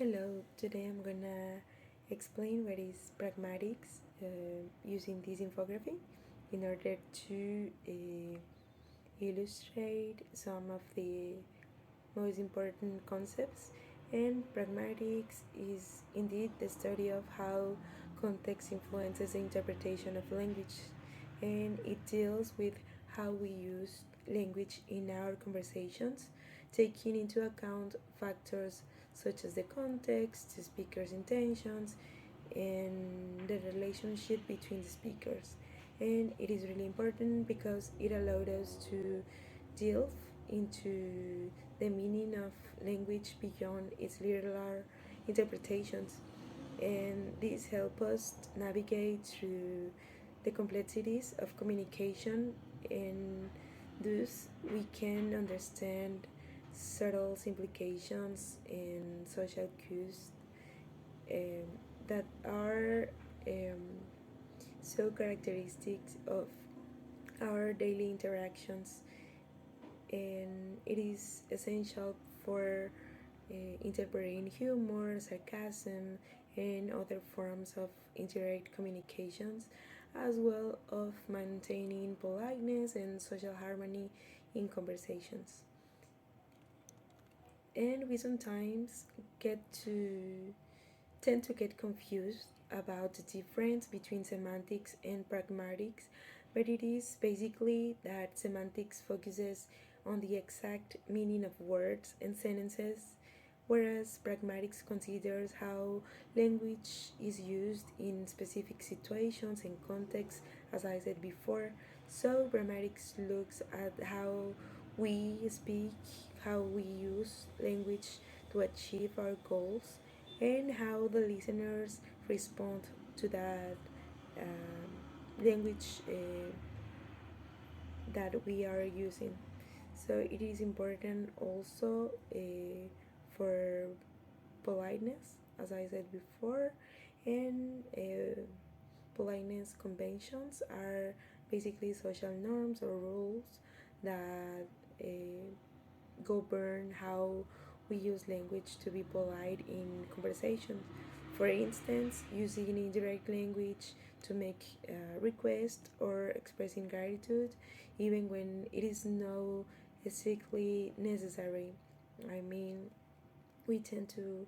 Hello, today I'm gonna explain what is pragmatics using this infographic in order to illustrate some of the most important concepts. And pragmatics is indeed the study of how context influences the interpretation of language, and it deals with how we use language in our conversations, taking into account factors such as the context, the speaker's intentions, and the relationship between the speakers. And it is really important because it allowed us to delve into the meaning of language beyond its literal interpretations. And this helps us navigate through the complexities of communication, and thus we can understand subtle implications and social cues um, that are so characteristic of our daily interactions. And it is essential for interpreting humor, sarcasm, and other forms of indirect communications, as well of maintaining politeness and social harmony in conversations. And we sometimes get to tend to get confused about the difference between semantics and pragmatics, but it is basically that semantics focuses on the exact meaning of words and sentences, whereas pragmatics considers how language is used in specific situations and contexts, as I said before. So, pragmatics looks at how we speak, how we use language to achieve our goals, and how the listeners respond to that language that we are using. So it is important also for politeness, as I said before, and politeness conventions are basically social norms or rules that govern how we use language to be polite in conversations. For instance, using indirect language to make requests or expressing gratitude, even when it is no strictly necessary. I mean, we tend to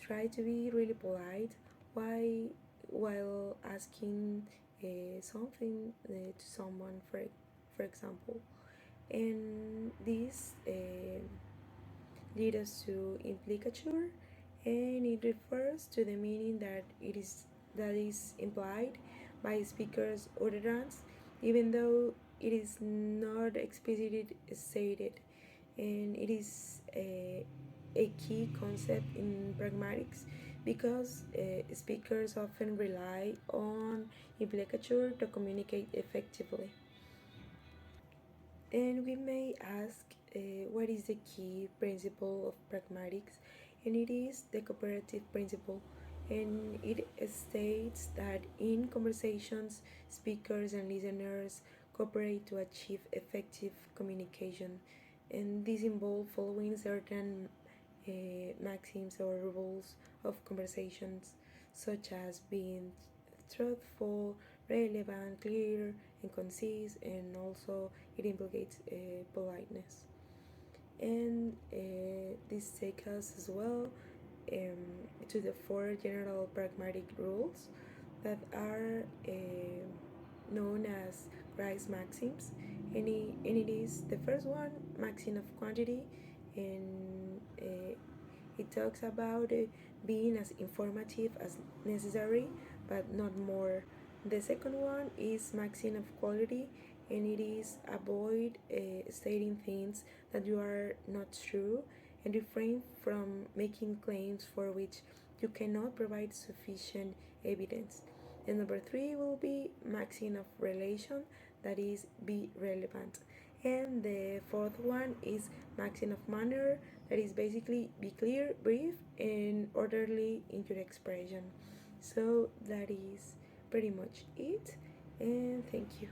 try to be really polite why, while asking something to someone, for example. And this lead us to implicature, and it refers to the meaning that is implied by speakers' utterance, even though it is not explicitly stated. And it is a key concept in pragmatics because speakers often rely on implicature to communicate effectively. And we may ask what is the key principle of pragmatics, and it is the cooperative principle. And it states that in conversations, speakers and listeners cooperate to achieve effective communication. And this involves following certain maxims or rules of conversations, such as being truthful, relevant, clear, and concise, and also it implicates politeness. And this takes us as well to the four general pragmatic rules that are known as Rice maxims, and it is the first one, maxim of quantity, and it talks about being as informative as necessary, but not more. The second one is maxim of quality, and it is avoid stating things that you are not true, and refrain from making claims for which you cannot provide sufficient evidence. And number three will be maxim of relation, that is, be relevant. And the fourth one is maxim of manner, that is basically be clear, brief, and orderly in your expression. So that is pretty much it, and thank you.